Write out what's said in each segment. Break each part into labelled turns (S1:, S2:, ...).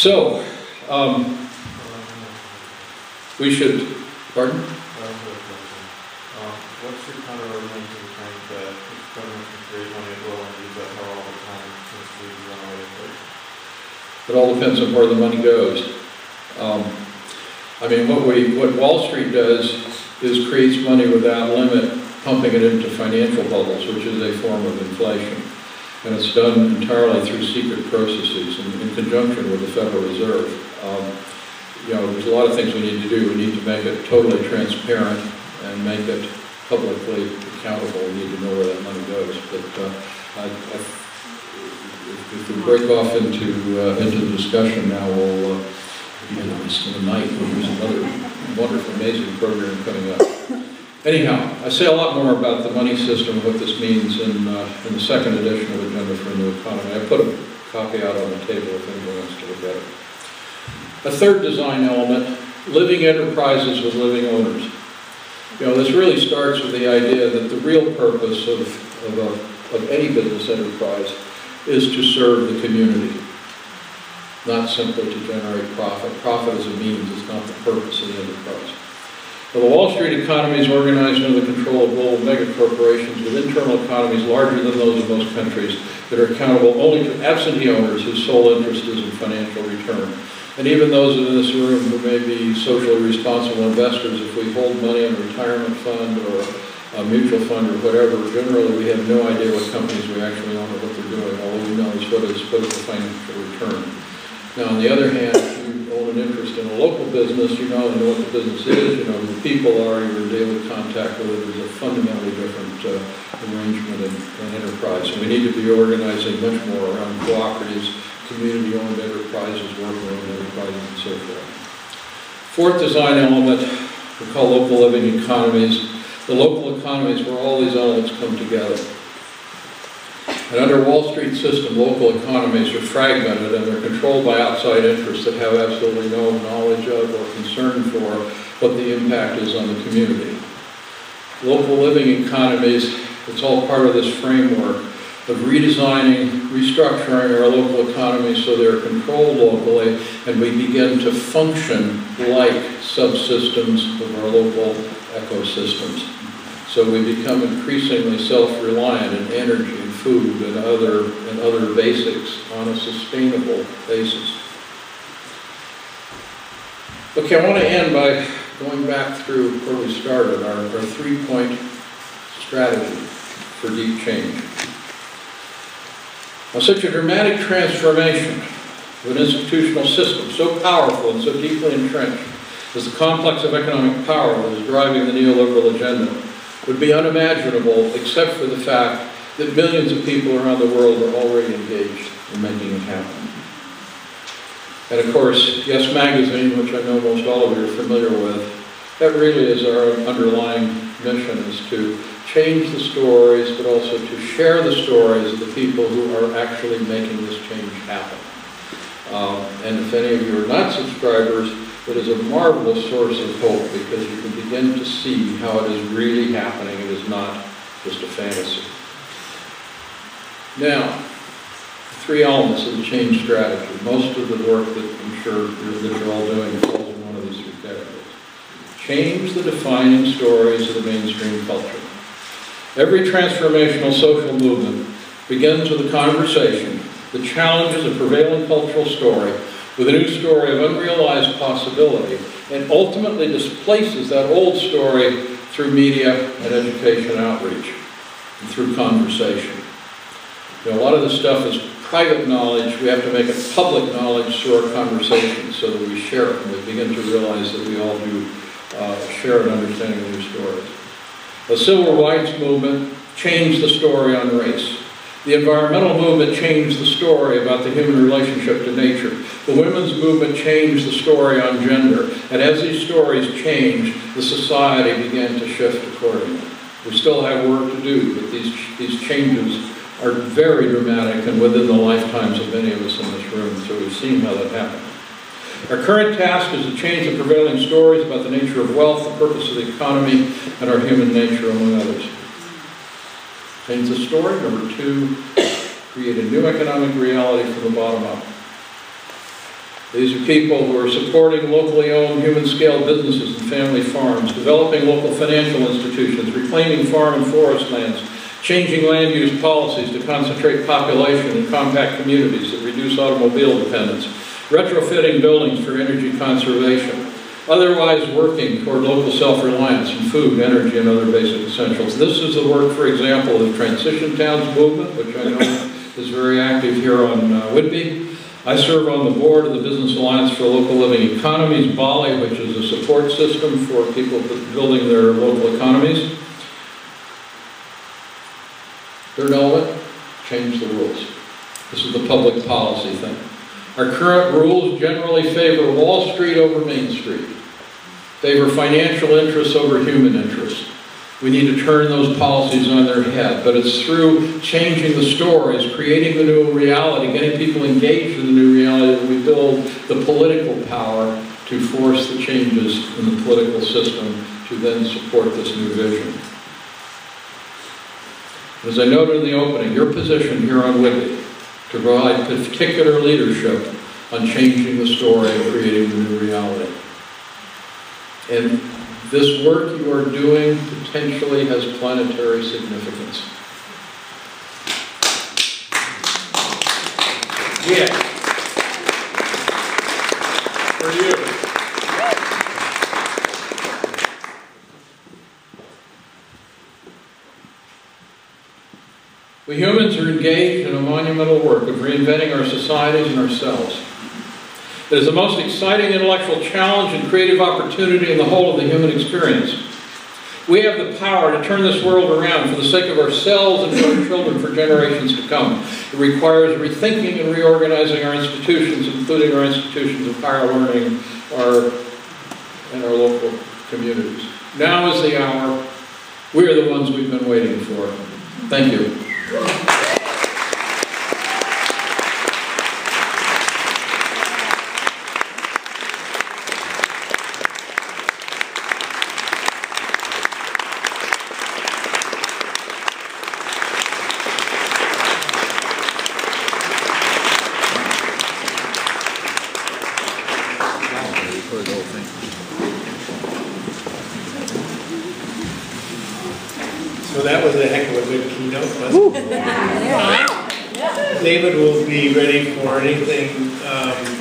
S1: So, we should, pardon?
S2: What's your counter-argument to the claim that if government can create money, it will and use that power all the time since we run away with it?
S1: It all depends on where the money goes. I mean, what Wall Street does is creates money without limit, pumping it into financial bubbles, which is a form of inflation. And it's done entirely through secret processes in conjunction with the Federal Reserve. You know, there's a lot of things we need to do. We need to make it totally transparent and make it publicly accountable. We need to know where that money goes. But if we break off into the discussion now, we'll be in the night. There's another wonderful, amazing program coming up. Anyhow, I say a lot more about the money system and what this means in the second edition of Agenda for a New Economy. I put a copy out on the table if anyone wants to look at it. A third design element, living enterprises with living owners. You know, this really starts with the idea that the real purpose of any business enterprise is to serve the community, not simply to generate profit. Profit is a means, it's not the purpose of the enterprise. Well, the Wall Street economy is organized under the control of global megacorporations with internal economies larger than those of most countries that are accountable only to absentee owners whose sole interest is in financial return. And even those in this room who may be socially responsible investors, if we hold money in a retirement fund or a mutual fund or whatever, generally we have no idea what companies we actually own or what they're doing. All we know is what is the financial return. Now, on the other hand, if you own an interest in a local business, you know what the business is, you know who the people are, you're in daily contact with it. There's a fundamentally different arrangement and enterprise. And we need to be organizing much more around cooperatives, community-owned enterprises, worker-owned enterprises, and so forth. Fourth design element we call local living economies. The local economies where all these elements come together. And under Wall Street system, local economies are fragmented and they're controlled by outside interests that have absolutely no knowledge of or concern for what the impact is on the community. Local living economies, it's all part of this framework of redesigning, restructuring our local economies so they're controlled locally and we begin to function like subsystems of our local ecosystems. So we become increasingly self-reliant in energy and food and other basics on a sustainable basis. Okay, I want to end by going back through where we started, our three-point strategy for deep change. Now, such a dramatic transformation of an institutional system so powerful and so deeply entrenched as the complex of economic power that is driving the neoliberal agenda would be unimaginable except for the fact that millions of people around the world are already engaged in making it happen. And of course, Yes Magazine, which I know most all of you are familiar with, that really is our underlying mission, is to change the stories, but also to share the stories of the people who are actually making this change happen. And if any of you are not subscribers, it is a marvelous source of hope because you can begin to see how it is really happening. It is not just a fantasy. Now, three elements of the change strategy. Most of the work that I'm sure that you're all doing falls in one of these three categories. Change the defining stories of the mainstream culture. Every transformational social movement begins with a conversation that challenges a prevailing cultural story with a new story of unrealized possibility and ultimately displaces that old story through media and education outreach and through conversation. You know, a lot of this stuff is private knowledge. We have to make it public knowledge through our conversations so that we share it and we begin to realize that we all do share an understanding of new stories. The civil rights movement changed the story on race. The environmental movement changed the story about the human relationship to nature. The women's movement changed the story on gender. And as these stories changed, the society began to shift accordingly. We still have work to do, but these changes are very dramatic and within the lifetimes of many of us in this room, so we've seen how that happened. Our current task is to change the prevailing stories about the nature of wealth, the purpose of the economy, and our human nature, among others. Change the story. Number two, create a new economic reality from the bottom up. These are people who are supporting locally owned human-scale businesses and family farms, developing local financial institutions, reclaiming farm and forest lands, changing land use policies to concentrate population in compact communities that reduce automobile dependence, retrofitting buildings for energy conservation, otherwise working toward local self-reliance in food, energy, and other basic essentials. This is the work, for example, of the Transition Towns movement, which I know is very active here on Whidbey. I serve on the board of the Business Alliance for Local Living Economies, BALI, which is a support system for people building their local economies. Third element, change the rules. This is the public policy thing. Our current rules generally favor Wall Street over Main Street, favor financial interests over human interests. We need to turn those policies on their head, but it's through changing the stories, creating the new reality, getting people engaged in the new reality that we build the political power to force the changes in the political system to then support this new vision. As I noted in the opening, your position here on Whidbey to provide particular leadership on changing the story and creating the new reality. And this work you are doing potentially has planetary significance. Yeah. For you. We humans are engaged in a monumental work of reinventing our societies and ourselves. It is the most exciting intellectual challenge and creative opportunity in the whole of the human experience. We have the power to turn this world around for the sake of ourselves and for our children for generations to come. It requires rethinking and reorganizing our institutions, including our institutions of higher learning and our local communities. Now is the hour. We are the ones we've been waiting for. Thank you.
S3: So that was a heck of a good keynote, wasn't it? David will be ready for anything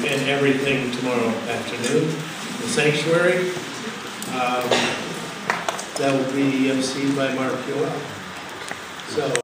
S3: and everything tomorrow afternoon. The sanctuary, that will be emceed by Mark Yoel. So.